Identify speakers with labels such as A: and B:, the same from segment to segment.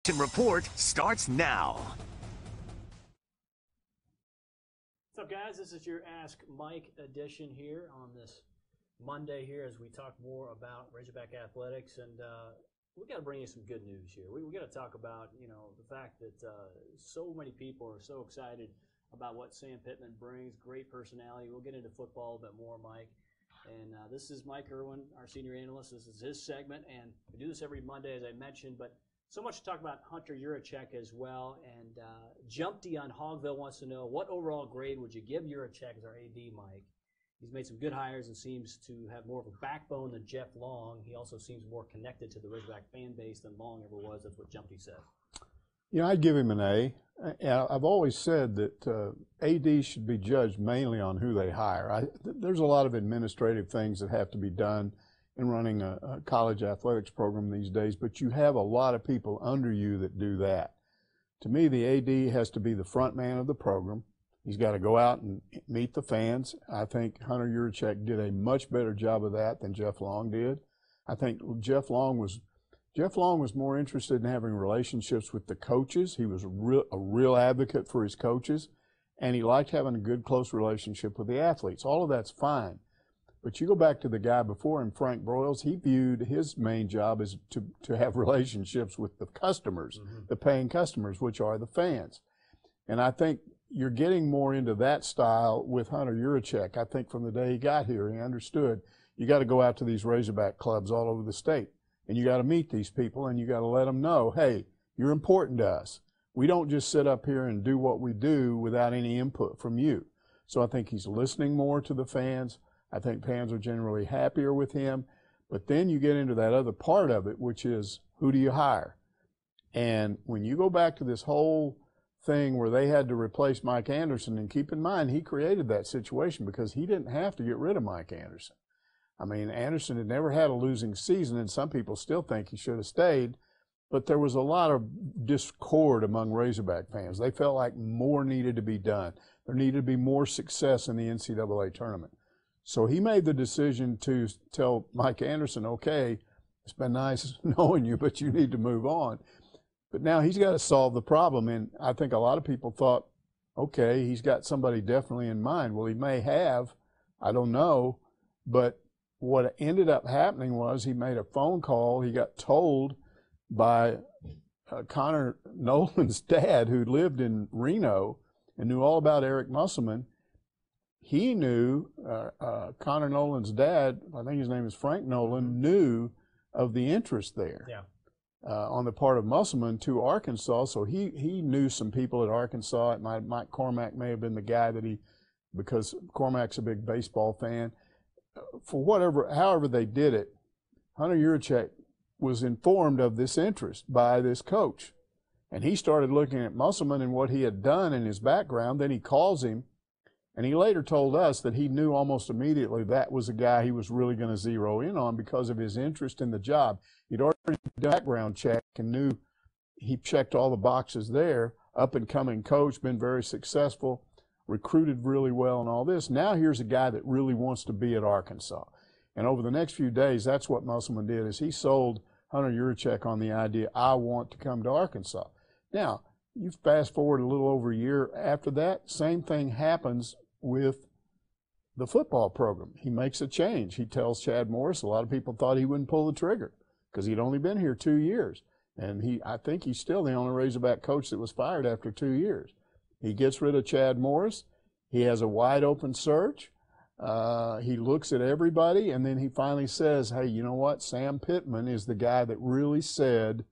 A: Captain Report starts now.
B: What's up, guys? This is your Ask Mike edition here on this Monday here as we talk more about Razorback athletics, and we got to bring you some good news here. We got to talk about, the fact that so many people are so excited about what Sam Pittman brings. Great personality. We'll get into football a bit more, Mike. And this is Mike Irwin, our senior analyst. This is his segment, and we do this every Monday, as I mentioned, but so much to talk about Hunter Yurachek as well. And Jumpty on Hogville wants to know, what overall grade would you give Yurachek as our AD, Mike? He's made some good hires and seems to have more of a backbone than Jeff Long. He also seems more connected to the Razorback fan base than Long ever was. That's what Jumpty said.
C: I'd give him an A. I've always said that ADs should be judged mainly on who they hire. There's a lot of administrative things that have to be done in running a college athletics program these days, but you have a lot of people under you that do that. To me, the AD has to be the front man of the program. He's got to go out and meet the fans. I think Hunter Yurachek did a much better job of that than Jeff Long did. I think Jeff Long was more interested in having relationships with the coaches. He was a real advocate for his coaches, and he liked having a good, close relationship with the athletes. All of that's fine. But you go back to the guy before him, Frank Broyles, he viewed his main job as to have relationships with the customers, the paying customers, which are the fans. And I think you're getting more into that style with Hunter Yurachek. I think from the day he got here, he understood you got to go out to these Razorback clubs all over the state. And you got to meet these people, and you got to let them know, hey, you're important to us. We don't just sit up here and do what we do without any input from you. So I think he's listening more to the fans. I think fans are generally happier with him. But then you get into that other part of it, which is who do you hire? And when you go back to this whole thing where they had to replace Mike Anderson, and keep in mind he created that situation because he didn't have to get rid of Mike Anderson. I mean, Anderson had never had a losing season, and some people still think he should have stayed, but there was a lot of discord among Razorback fans. They felt like more needed to be done. There needed to be more success in the NCAA tournament. So he made the decision to tell Mike Anderson, okay, it's been nice knowing you, but you need to move on. But now he's got to solve the problem, and I think a lot of people thought, okay, he's got somebody definitely in mind. Well, he may have, I don't know, but what ended up happening was he made a phone call. He got told by Connor Nolan's dad, who lived in Reno and knew all about Eric Musselman. He knew, Connor Nolan's dad, I think his name is Frank Nolan, knew of the interest there on the part of Musselman to Arkansas. So he knew some people at Arkansas. Mike Cormack may have been the guy that because Cormack's a big baseball fan. However they did it, Hunter Yurachek was informed of this interest by this coach. And he started looking at Musselman and what he had done in his background. Then he calls him, and he later told us that he knew almost immediately that was a guy he was really going to zero in on because of his interest in the job. He'd already done a background check and knew he checked all the boxes there. Up-and-coming coach, been very successful, recruited really well and all this. Now here's a guy that really wants to be at Arkansas. And over the next few days, that's what Musselman did, is he sold Hunter Yurachek on the idea, I want to come to Arkansas. Now, you fast forward a little over a year after that, same thing happens with the football program. He makes a change. He tells Chad Morris, a lot of people thought he wouldn't pull the trigger because he'd only been here 2 years. And I think he's still the only Razorback coach that was fired after 2 years. He gets rid of Chad Morris. He has a wide open search. He looks at everybody, and then he finally says, hey, you know what? Sam Pittman is the guy that really said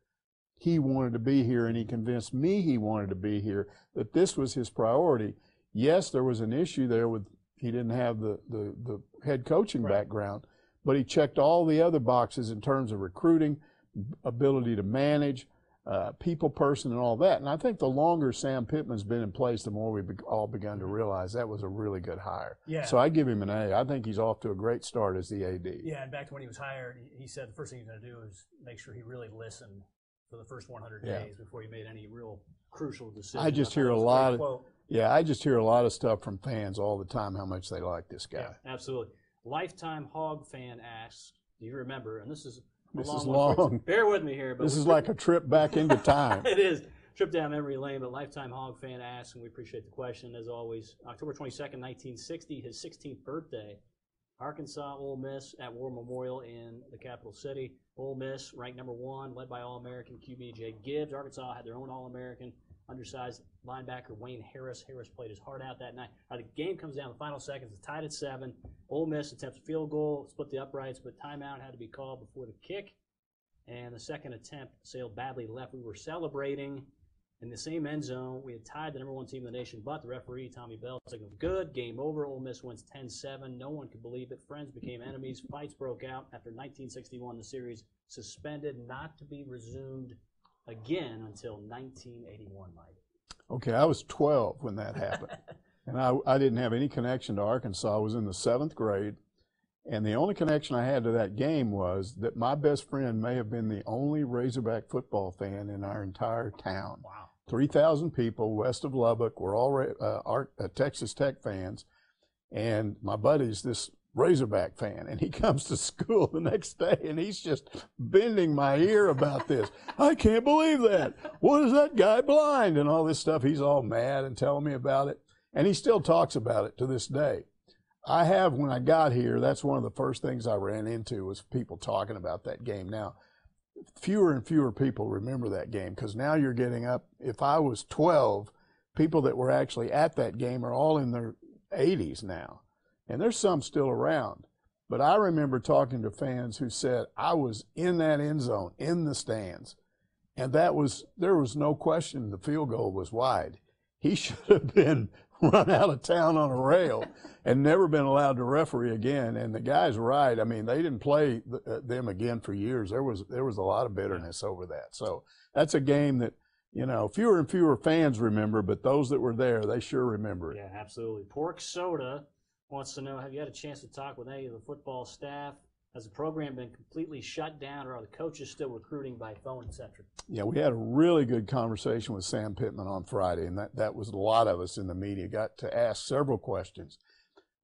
C: he wanted to be here, and he convinced me he wanted to be here, that this was his priority. Yes, there was an issue there with he didn't have the head coaching background, but he checked all the other boxes in terms of recruiting, ability to manage, people person and all that. And I think the longer Sam Pittman's been in place, the more we've all begun to realize that was a really good hire.
B: Yeah.
C: So I give him an A. I think he's off to a great start as the AD.
B: Yeah, and back to when he was hired, he said the first thing he was going to do is make sure he really listened for the first 100 days before he made any real crucial decisions.
C: I just hear a lot of stuff from fans all the time how much they like this guy.
B: Yeah, absolutely. Lifetime Hog fan asks, do you remember, and this is
C: This
B: long
C: is
B: one, folks.
C: long.
B: Bear with me here. But
C: This is like a trip back into time.
B: It is. Trip down memory lane, but Lifetime Hog fan asks, and we appreciate the question as always. October 22nd, 1960, his 16th birthday. Arkansas, Ole Miss at War Memorial in the capital city. Ole Miss ranked number 1, led by All-American QB Jay Gibbs. Arkansas had their own All-American, undersized linebacker Wayne Harris. Harris played his heart out that night. The game comes down the final seconds. It's tied at 7. Ole Miss attempts a field goal, split the uprights, but timeout had to be called before the kick. And the second attempt sailed badly left. We were celebrating in the same end zone. We had tied the number 1 team in the nation, but the referee, Tommy Bell, signaled good. Game over. Ole Miss wins 10-7. No one could believe it. Friends became enemies. Fights broke out. After 1961, the series suspended, not to be resumed again until 1981, Mike.
C: Okay, I was 12 when that happened. And I didn't have any connection to Arkansas. I was in the 7th grade. And the only connection I had to that game was that my best friend may have been the only Razorback football fan in our entire town.
B: Wow.
C: 3,000 people west of Lubbock were all Texas Tech fans. And my buddy's this Razorback fan. And he comes to school the next day, and he's just bending my ear about this. I can't believe that. What is that guy blind? And all this stuff. He's all mad and telling me about it. And he still talks about it to this day. I have, when I got here, that's one of the first things I ran into was people talking about that game. Now, fewer and fewer people remember that game because now you're getting up. If I was 12, people that were actually at that game are all in their 80s now. And there's some still around. But I remember talking to fans who said, I was in that end zone, in the stands. And there was no question the field goal was wide. He should have been run out of town on a rail and never been allowed to referee again. And the guy's right. I mean, they didn't play them again for years. There was a lot of bitterness over that. So that's a game that, fewer and fewer fans remember, but those that were there, they sure remember it.
B: Yeah, absolutely. Pork Soda wants to know, have you had a chance to talk with any of the football staff? Has the program been completely shut down, or are the coaches still recruiting by phone, et cetera?
C: Yeah, we had a really good conversation with Sam Pittman on Friday, and that was a lot of us in the media got to ask several questions.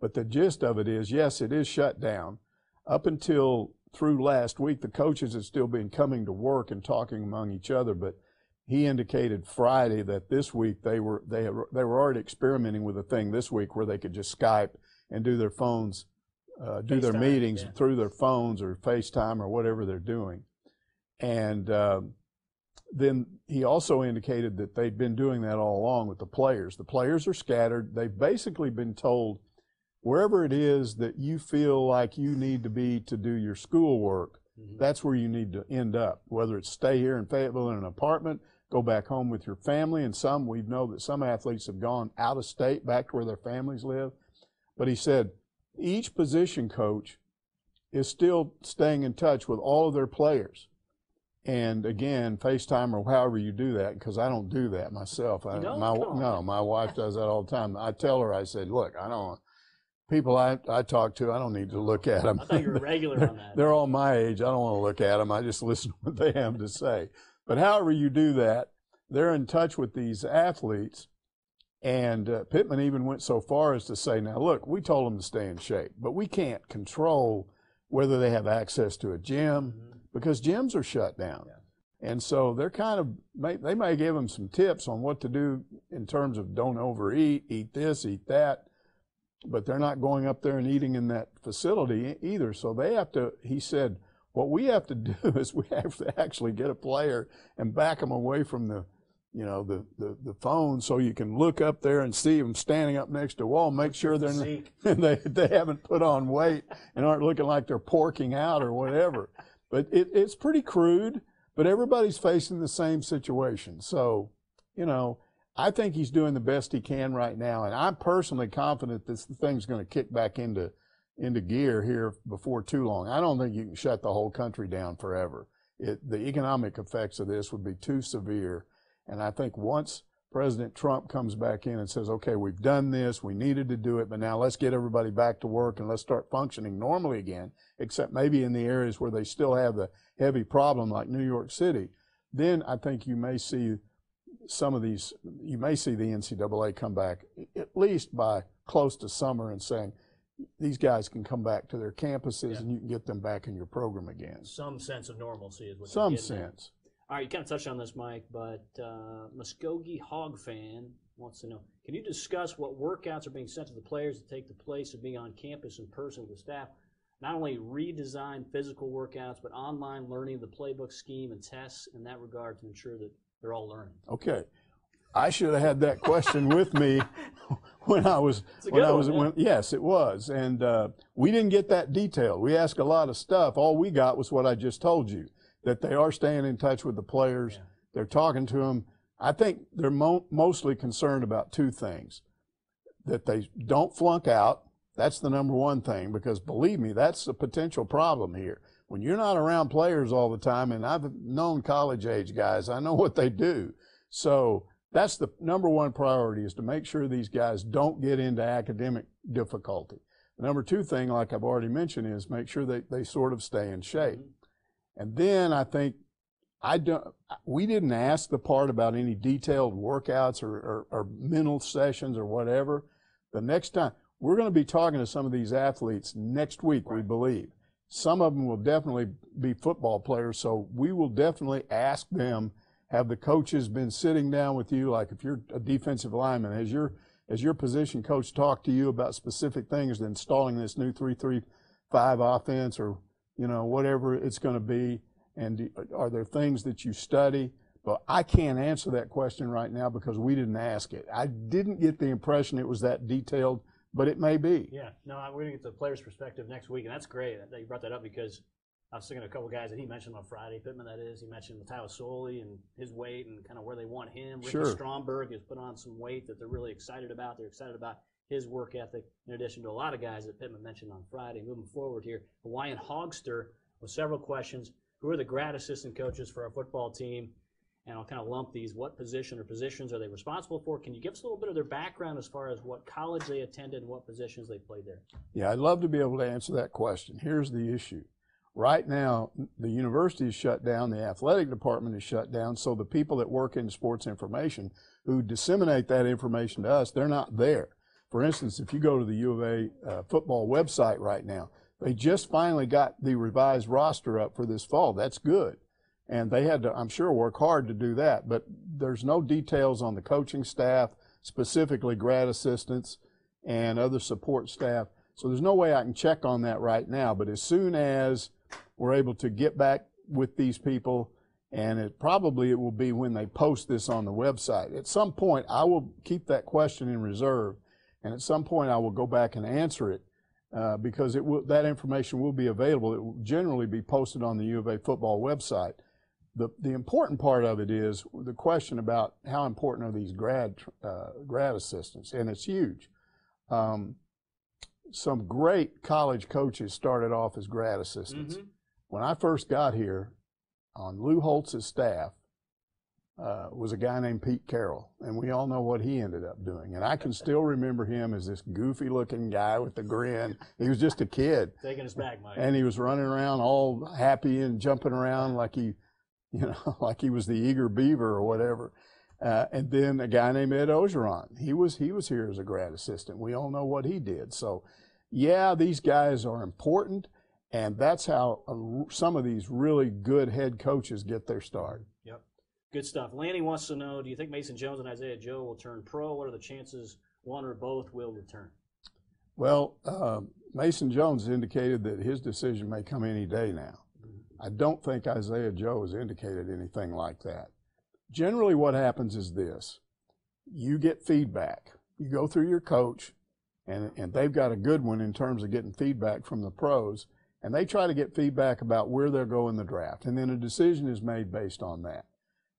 C: But the gist of it is, yes, it is shut down. Up until through last week, the coaches had still been coming to work and talking among each other, but he indicated Friday that this week they were already experimenting with a thing this week where they could just Skype and do their phones, do their meetings through their phones or FaceTime or whatever they're doing. And then he also indicated that they'd been doing that all along with the players. The players are scattered. They've basically been told wherever it is that you feel like you need to be to do your schoolwork, that's where you need to end up, whether it's stay here in Fayetteville in an apartment, go back home with your family. And we know that some athletes have gone out of state back to where their families live. But he said each position coach is still staying in touch with all of their players. And again, FaceTime or however you do that, because I don't do that myself. My wife does that all the time. I tell her, I said, look, people I talk to, I don't need to look at them.
B: I thought you were regular on that.
C: They're all my age. I don't want to look at them. I just listen to what they have to say. But however you do that, they're in touch with these athletes. And Pittman even went so far as to say, now, look, we told them to stay in shape, but we can't control whether they have access to a gym because gyms are shut down. Yeah. And so they're they may give them some tips on what to do in terms of don't overeat, eat this, eat that, but they're not going up there and eating in that facility either. So he said, what we have to do is we have to actually get a player and back them away from the phone so you can look up there and see them standing up next to a wall, make sure they haven't put on weight and aren't looking like they're porking out or whatever. But it's pretty crude, but everybody's facing the same situation. So, I think he's doing the best he can right now, and I'm personally confident this thing's going to kick back into gear here before too long. I don't think you can shut the whole country down forever. The economic effects of this would be too severe, and I think once President Trump comes back in and says, okay, we've done this, we needed to do it, but now let's get everybody back to work and let's start functioning normally again, except maybe in the areas where they still have the heavy problem like New York City, then I think you may see the NCAA come back at least by close to summer and saying, these guys can come back to their campuses and you can get them back in your program again.
B: Some sense of normalcy is what
C: Some
B: they're getting at.
C: sense.
B: All right, you kind of touched on this, Mike, but Muskogee Hog Fan wants to know, can you discuss what workouts are being sent to the players to take the place of being on campus in person with the staff? Not only redesign physical workouts, but online learning of the playbook scheme and tests in that regard to ensure that they're all learning.
C: Okay. I should have had that question with me yes, it was. And we didn't get that detail. We asked a lot of stuff. All we got was what I just told you, that they are staying in touch with the players. Yeah. They're talking to them. I think they're mostly concerned about two things, that they don't flunk out. That's the number one thing, because believe me, that's a potential problem here. When you're not around players all the time, and I've known college-age guys, I know what they do. So that's the number one priority, is to make sure these guys don't get into academic difficulty. The number two thing, like I've already mentioned, is make sure they sort of stay in shape. Mm-hmm. And then I think we didn't ask the part about any detailed workouts or mental sessions or whatever. The next time, we're going to be talking to some of these athletes next week, we believe. Some of them will definitely be football players, so we will definitely ask them, have the coaches been sitting down with you? Like if you're a defensive lineman, has your position coach talked to you about specific things, installing this new 3-3-5 offense, or whatever it's going to be? And are there things that you study? But I can't answer that question right now because we didn't ask it. I didn't get the impression it was that detailed, but it may be.
B: Yeah, no, we're going to get the player's perspective next week, and that's great that you brought that up, because I was thinking of a couple of guys that he mentioned on Friday, Pittman that is. He mentioned Matteo Soli and his weight and kind of where they want him. Ricky Stromberg has put on some weight that they're really excited about. They're excited about his work ethic, in addition to a lot of guys that Pittman mentioned on Friday. Moving forward here, Hawaiian Hogster with several questions. Who are the grad assistant coaches for our football team? And I'll kind of lump these. What position or positions are they responsible for? Can you give us a little bit of their background as far as what college they attended and what positions they played there?
C: Yeah, I'd love to be able to answer that question. Here's the issue. Right now, the university is shut down, the athletic department is shut down, so the people that work in sports information who disseminate that information to us, they're not there. For instance, if you go to the U of A football website right now, they just finally got the revised roster up for this fall. That's good. And they had to, I'm sure, work hard to do that. But there's no details on the coaching staff, specifically grad assistants and other support staff. So there's no way I can check on that right now. But as soon as we're able to get back with these people, and it will be when they post this on the website. At some point, I will keep that question in reserve. And at some point, I will go back and answer it. Because that information will be available. It will generally be posted on the U of A football website. The important part of it is the question about how important are these grad assistants, and it's huge. Some great college coaches started off as grad assistants. Mm-hmm. When I first got here, on Lou Holtz's staff, was a guy named Pete Carroll, and we all know what he ended up doing. And I can still remember him as this goofy-looking guy with the grin. He was just a kid.
B: Taking us back, Mike.
C: And he was running around all happy and jumping around like like he was the eager beaver or whatever. And then a guy named Ed Ogeron. He was here as a grad assistant. We all know what he did. So, yeah, these guys are important, and that's how some of these really good head coaches get their start.
B: Yep. Good stuff. Lanny wants to know, do you think Mason Jones and Isaiah Joe will turn pro? What are the chances one or both will return?
C: Well, Mason Jones indicated that his decision may come any day now. I don't think Isaiah Joe has indicated anything like that. Generally what happens is this. You get feedback. You go through your coach, and they've got a good one in terms of getting feedback from the pros, and they try to get feedback about where they'll go in the draft, and then a decision is made based on that.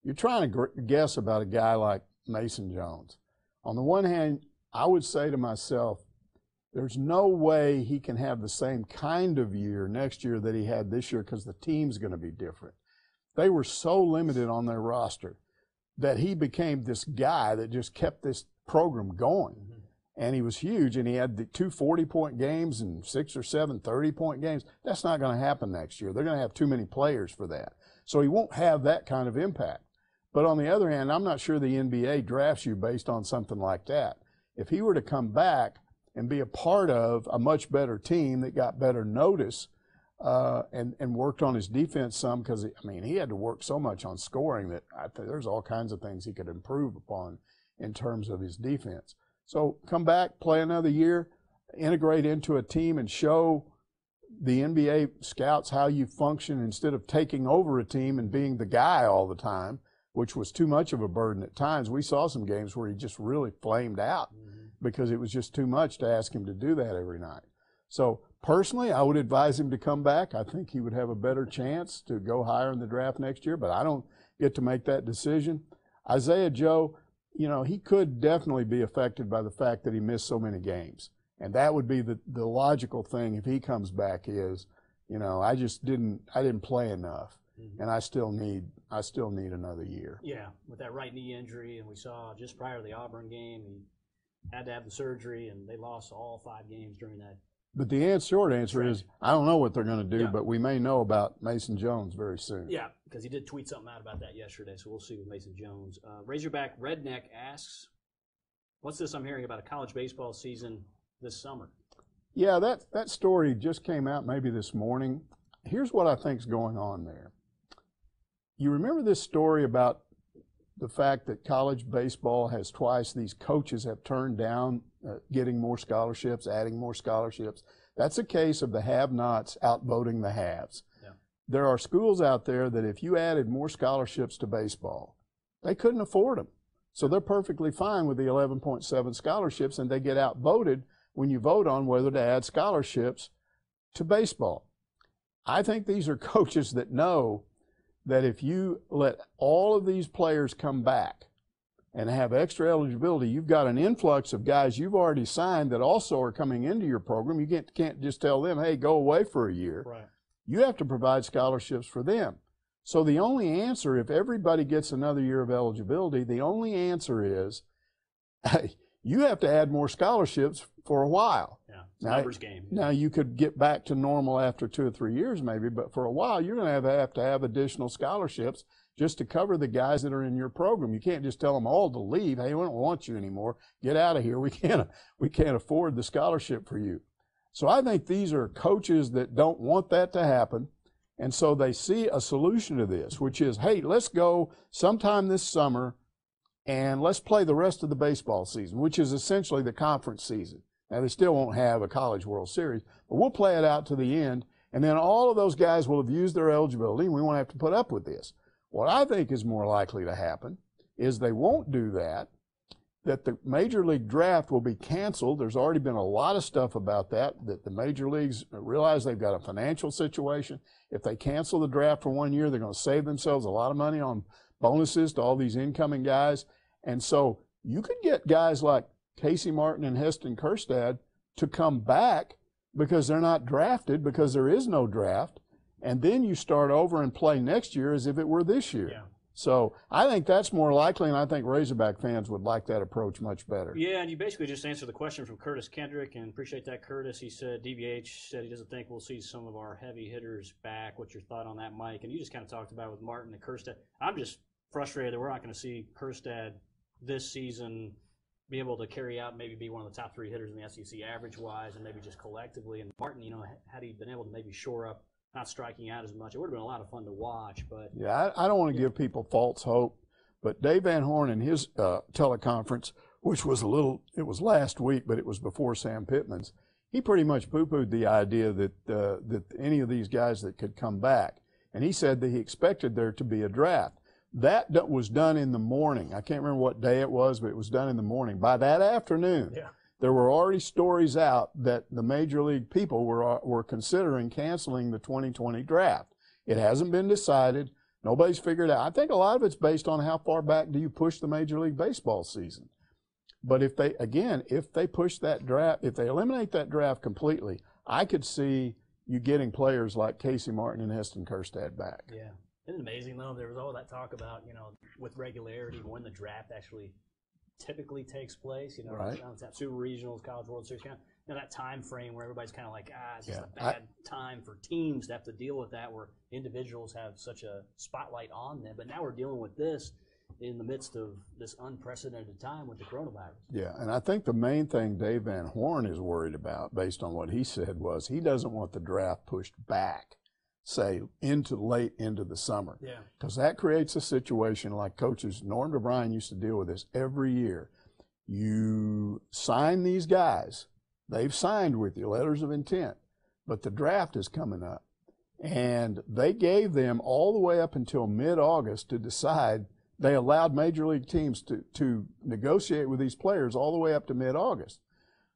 C: You're trying to guess about a guy like Mason Jones. On the one hand, I would say to myself, there's no way he can have the same kind of year next year that he had this year because the team's going to be different. They were so limited on their roster that he became this guy that just kept this program going. Mm-hmm. And he was huge, and he had the 2 40-point games and 6 or 7 30-point games. That's not going to happen next year. They're going to have too many players for that. So he won't have that kind of impact. But on the other hand, I'm not sure the NBA drafts you based on something like that. If he were to come back and be a part of a much better team that got better notice and worked on his defense some, because, I mean, he had to work so much on scoring that I think there's all kinds of things he could improve upon in terms of his defense. So come back, play another year, integrate into a team, and show the NBA scouts how you function instead of taking over a team and being the guy all the time, which was too much of a burden at times. We saw some games where he just really flamed out because it was just too much to ask him to do that every night. So personally, I would advise him to come back. I think he would have a better chance to go higher in the draft next year, but I don't get to make that decision. Isaiah Joe, you know, he could definitely be affected by the fact that he missed so many games. And that would be the logical thing if he comes back is, you know, I didn't play enough, and I still need another year.
B: Yeah, with that right knee injury, and we saw just prior to the Auburn game, he had to have the surgery, and they lost all 5 games during that.
C: But the short answer is, I don't know what they're going to do, but we may know about Mason Jones very soon.
B: Yeah, because he did tweet something out about that yesterday, so we'll see with Mason Jones. Razorback Redneck asks, what's this I'm hearing about a college baseball season this summer?
C: Yeah, that story just came out maybe this morning. Here's what I think's going on there. You remember this story about the fact that college baseball has twice, these coaches have turned down getting more scholarships, adding more scholarships. That's a case of the have-nots outvoting the haves. Yeah. There are schools out there that if you added more scholarships to baseball, they couldn't afford them. So they're perfectly fine with the 11.7 scholarships, and they get outvoted when you vote on whether to add scholarships to baseball. I think these are coaches that know that if you let all of these players come back and have extra eligibility, you've got an influx of guys you've already signed that also are coming into your program. You can't just tell them, hey, go away for a year.
B: Right.
C: You have to provide scholarships for them. So the only answer, if everybody gets another year of eligibility, the only answer is you have to add more scholarships for a while.
B: Yeah, it's a numbers game.
C: Now, you could get back to normal after 2 or 3 years maybe, but for a while you're going to have to have additional scholarships just to cover the guys that are in your program. You can't just tell them all to leave. Hey, we don't want you anymore. Get out of here. We can't afford the scholarship for you. So I think these are coaches that don't want that to happen, and so they see a solution to this, which is, hey, let's go sometime this summer and let's play the rest of the baseball season, which is essentially the conference season. Now, they still won't have a College World Series, but we'll play it out to the end, and then all of those guys will have used their eligibility, and we won't have to put up with this. What I think is more likely to happen is they won't do that, that the Major League Draft will be canceled. There's already been a lot of stuff about that the major leagues realize they've got a financial situation. If they cancel the draft for 1 year, they're going to save themselves a lot of money on bonuses to all these incoming guys. And so you could get guys like Casey Martin and Heston Kjerstad to come back because they're not drafted, because there is no draft, and then you start over and play next year as if it were this year. Yeah. So I think that's more likely, and I think Razorback fans would like that approach much better.
B: Yeah, and you basically just answered the question from Curtis Kendrick, and appreciate that, Curtis. He said, DVH said he doesn't think we'll see some of our heavy hitters back. What's your thought on that, Mike? And you just kind of talked about it with Martin and Kjerstad. I'm just frustrated that we're not going to see Kjerstad this season be able to carry out, maybe be one of the top 3 hitters in the SEC average-wise, and maybe just collectively. And Martin, you know, had he been able to maybe shore up not striking out as much, it would have been a lot of fun to watch. But
C: yeah, I don't want to give people false hope, but Dave Van Horn in his teleconference, which was it was last week, but it was before Sam Pittman's, he pretty much poo-pooed the idea that any of these guys that could come back. And he said that he expected there to be a draft. That was done in the morning. I can't remember what day it was, but it was done in the morning. By that afternoon, there were already stories out that the major league people were considering canceling the 2020 draft. It hasn't been decided. Nobody's figured out. I think a lot of it's based on how far back do you push the Major League Baseball season. But if they push that draft, if they eliminate that draft completely, I could see you getting players like Casey Martin and Heston Kjerstad back.
B: Yeah. Isn't it amazing, though? There was all that talk about, you know, with regularity, when the draft actually typically takes place, you know,
C: right.
B: It's that Super Regionals, College World Series, kind of, you know, that time frame where everybody's kind of like, it's just a bad time for teams to have to deal with that, where individuals have such a spotlight on them. But now we're dealing with this, in the midst of this unprecedented time with the coronavirus.
C: Yeah, and I think the main thing Dave Van Horn is worried about, based on what he said, was he doesn't want the draft pushed back, say, late into the summer.
B: Yeah.
C: Because that creates a situation like coaches, Norm DeBryan used to deal with this every year. You sign these guys, they've signed with you, letters of intent, but the draft is coming up. And they gave them all the way up until mid-August to decide. They allowed major league teams to negotiate with these players all the way up to mid-August.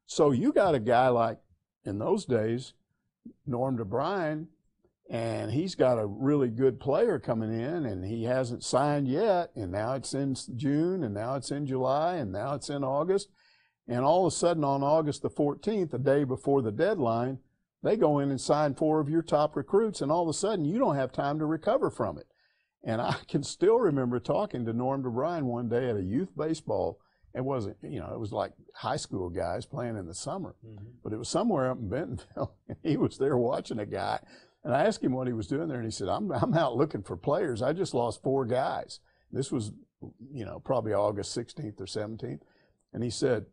C: So you got a guy like, in those days, Norm DeBryan, and he's got a really good player coming in, and he hasn't signed yet, and now it's in June, and now it's in July, and now it's in August. And all of a sudden on August the 14th, the day before the deadline, they go in and sign 4 of your top recruits, and all of a sudden you don't have time to recover from it. And I can still remember talking to Norm DeBryan one day at a youth baseball. It wasn't, it was like high school guys playing in the summer, but it was somewhere up in Bentonville. And he was there watching a guy, and I asked him what he was doing there, and he said, I'm out looking for players. I just lost 4 guys. This was, probably August 16th or 17th. And he said,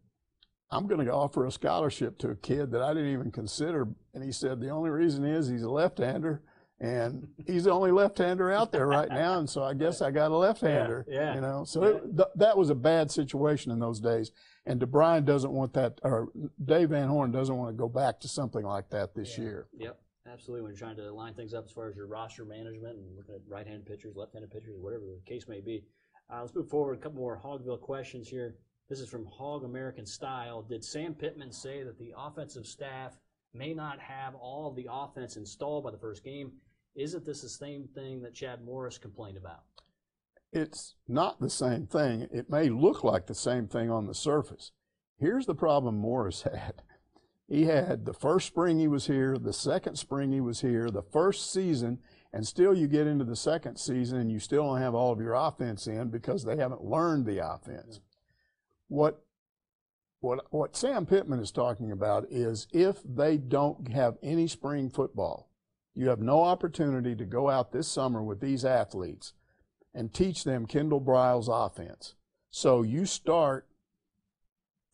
C: I'm going to offer a scholarship to a kid that I didn't even consider. And he said, the only reason is he's a left-hander, and he's the only left-hander out there right now, and so I guess I got a left-hander.
B: Yeah.
C: So that was a bad situation in those days, and DeBryan doesn't want that, or Dave Van Horn doesn't want to go back to something like that this year.
B: Yep, absolutely. When you're trying to line things up as far as your roster management and looking at right-handed pitchers, left-handed pitchers, whatever the case may be. Let's move forward. A couple more Hogville questions here. This is from Hog American Style. Did Sam Pittman say that the offensive staff may not have all of the offense installed by the first game? Isn't this the same thing that Chad Morris complained about?
C: It's not the same thing. It may look like the same thing on the surface. Here's the problem Morris had. He had the first spring he was here, the second spring he was here, the first season, and still you get into the second season and you still don't have all of your offense in because they haven't learned the offense. What Sam Pittman is talking about is if they don't have any spring football, you have no opportunity to go out this summer with these athletes and teach them Kendall Briles' offense. So you start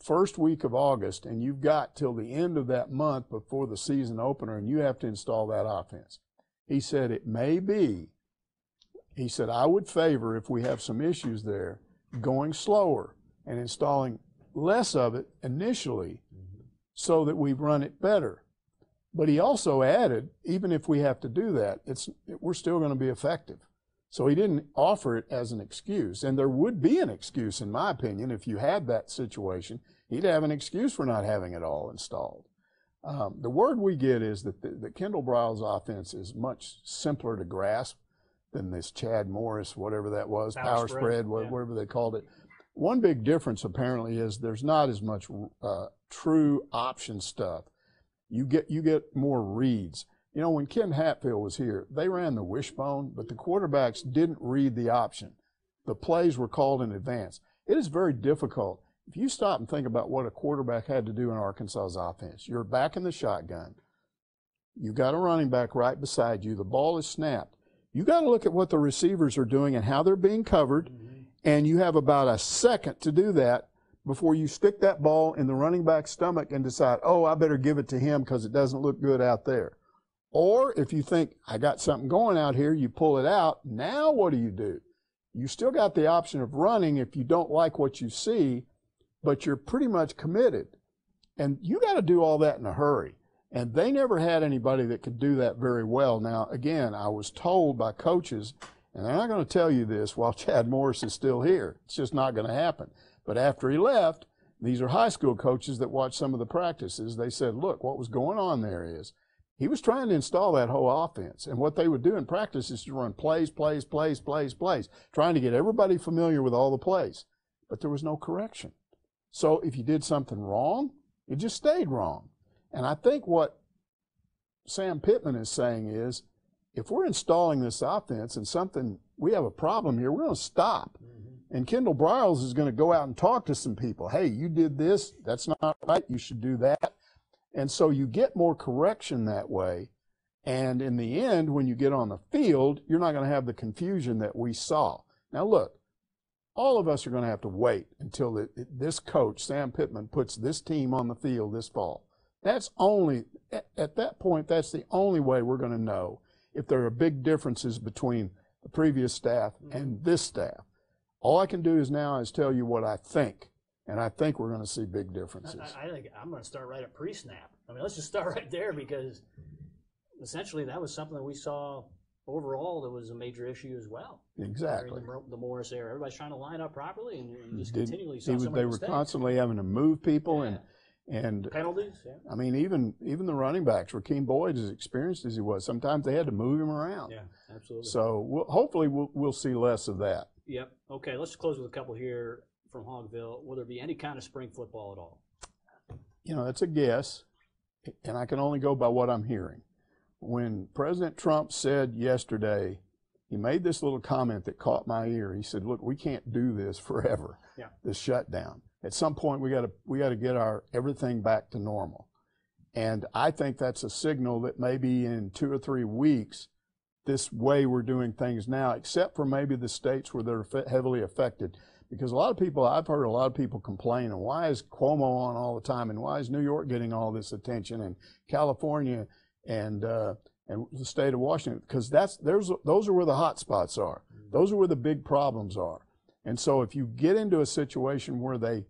C: first week of August, and you've got till the end of that month before the season opener, and you have to install that offense. He said it may be, he said, I would favor, if we have some issues there, going slower and installing less of it initially so that we run it better. But he also added, even if we have to do that, we're still going to be effective. So he didn't offer it as an excuse. And there would be an excuse, in my opinion, if you had that situation. He'd have an excuse for not having it all installed. The word we get is that the Kendall Briles offense is much simpler to grasp than this Chad Morris, whatever that was, power spread, whatever they called it. One big difference apparently is there's not as much true option stuff. You get more reads. When Ken Hatfield was here, they ran the wishbone, but the quarterbacks didn't read the option. The plays were called in advance. It is very difficult. If you stop and think about what a quarterback had to do in Arkansas's offense, you're back in the shotgun. You got a running back right beside you. The ball is snapped. You got to look at what the receivers are doing and how they're being covered, and you have about a second to do that before you stick that ball in the running back's stomach and decide, oh, I better give it to him because it doesn't look good out there. Or if you think, I got something going out here, you pull it out. Now what do? You still got the option of running if you don't like what you see, but you're pretty much committed. And you got to do all that in a hurry. And they never had anybody that could do that very well. Now, again, I was told by coaches, and they're not going to tell you this while Chad Morris is still here. It's just not going to happen. But after he left, these are high school coaches that watched some of the practices. They said, look, what was going on there is he was trying to install that whole offense. And what they would do in practice is to run plays, trying to get everybody familiar with all the plays. But there was no correction. So if you did something wrong, it just stayed wrong. And I think what Sam Pittman is saying is, if we're installing this offense and we have a problem here, we're going to stop. And Kendall Briles is going to go out and talk to some people. Hey, you did this. That's not right. You should do that. And so you get more correction that way. And in the end, when you get on the field, you're not going to have the confusion that we saw. Now, look, all of us are going to have to wait until this coach, Sam Pittman, puts this team on the field this fall. That's only, at that point, that's the only way we're going to know if there are big differences between the previous staff and this staff. All I can do now is tell you what I think, and I think we're going to see big differences.
B: I think I'm going to start right at pre-snap. I mean, let's just start right there, because essentially that was something that we saw overall that was a major issue as well.
C: Exactly.
B: During the Morris era, everybody's trying to line up properly, and just continually saw so many
C: They were
B: mistakes.
C: constantly having to move people and
B: penalties. Yeah.
C: I mean, even the running backs, Rakeem Boyd, as experienced as he was, sometimes they had to move him around.
B: Yeah, absolutely.
C: So hopefully we'll see less of that.
B: Yep. Okay, let's close with a couple here from Hogville. Will there be any kind of spring football at all?
C: You know, that's a guess, and I can only go by what I'm hearing. When President Trump said yesterday, he made this little comment that caught my ear. He said, "Look, we can't do this forever.
B: Yeah.
C: This shutdown. At some point, we got to get our everything back to normal." And I think that's a signal that maybe in 2 or 3 weeks, this way we're doing things now, except for maybe the states where they're heavily affected. Because I've heard a lot of people complain, and why is Cuomo on all the time, and why is New York getting all this attention, and California and the state of Washington? Because those are where the hot spots are. Those are where the big problems are. And so if you get into a situation where they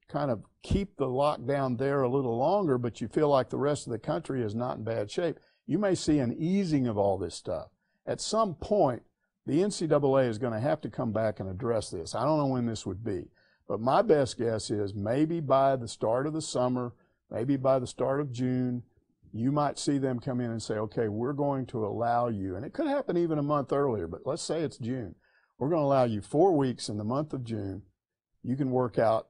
C: kind of keep the lockdown there a little longer, but you feel like the rest of the country is not in bad shape, you may see an easing of all this stuff. At some point, the NCAA is going to have to come back and address this. I don't know when this would be, but my best guess is maybe by the start of the summer, maybe by the start of June, you might see them come in and say, okay, we're going to allow you, and it could happen even a month earlier, but let's say it's June. We're going to allow you 4 weeks in the month of June. You can work out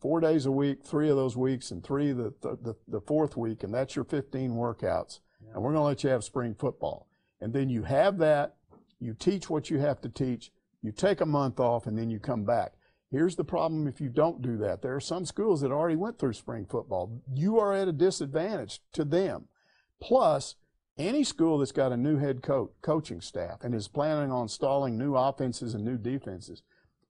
C: 4 days a week, 3 of those weeks, and 3 the fourth week, and that's your 15 workouts. Yeah. And we're going to let you have spring football. And then you have that. You teach what you have to teach, you take a month off, and then you come back. Here's the problem if you don't do that. There are some schools that already went through spring football. You are at a disadvantage to them. Plus, any school that's got a new head coaching staff and is planning on installing new offenses and new defenses,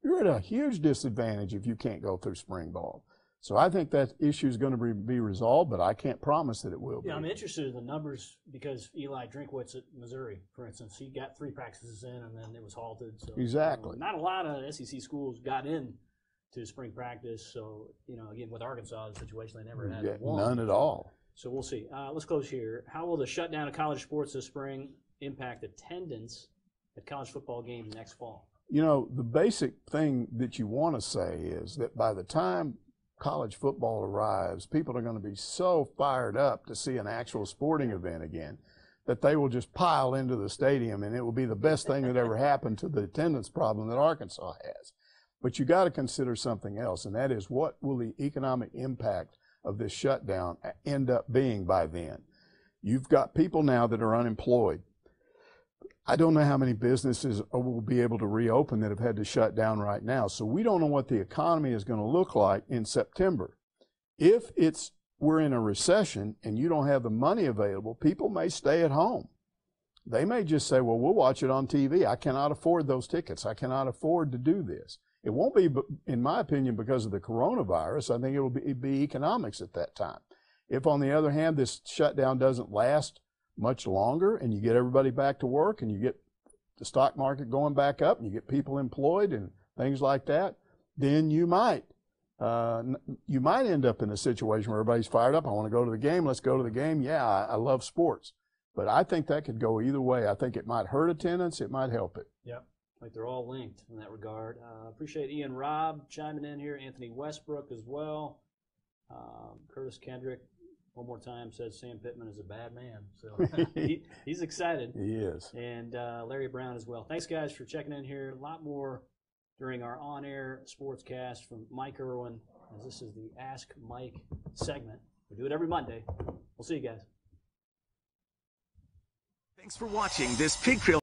C: you're at a huge disadvantage if you can't go through spring ball. So I think that issue is going to be resolved, but I can't promise that it will be.
B: Yeah, I'm interested in the numbers because Eli Drinkwitz at Missouri, for instance, he got 3 practices in and then it was halted. So,
C: exactly.
B: Not a lot of SEC schools got in to spring practice. So, again, with Arkansas, the situation, they never had one.
C: None at all.
B: So we'll see. Let's close here. How will the shutdown of college sports this spring impact attendance at college football games next fall?
C: The basic thing that you want to say is that by the time college football arrives, people are going to be so fired up to see an actual sporting event again that they will just pile into the stadium, and it will be the best thing that ever happened to the attendance problem that Arkansas has. But you got to consider something else, and that is, what will the economic impact of this shutdown end up being by then? You've got people now that are unemployed. I don't know how many businesses will be able to reopen that have had to shut down right now. So we don't know what the economy is going to look like in September. If we're in a recession and you don't have the money available, people may stay at home. They may just say, well, we'll watch it on TV. I cannot afford those tickets. I cannot afford to do this. It won't be, in my opinion, because of the coronavirus. I think it will be economics at that time. If, on the other hand, this shutdown doesn't last much longer and you get everybody back to work and you get the stock market going back up and you get people employed and things like that, then you might end up in a situation where everybody's fired up. I want to go to the game. Let's go to the game. Yeah, I love sports. But I think that could go either way. I think it might hurt attendance. It might help it.
B: Yep. Like they're all linked in that regard. Appreciate Ian Robb chiming in here. Anthony Westbrook as well. Curtis Kendrick, one more time, says Sam Pittman is a bad man. So he's excited.
C: He is.
B: And Larry Brown as well. Thanks, guys, for checking in here. A lot more during our on-air sportscast from Mike Irwin, as this is the Ask Mike segment. We do it every Monday. We'll see you guys.
A: Thanks for watching this Pig Creel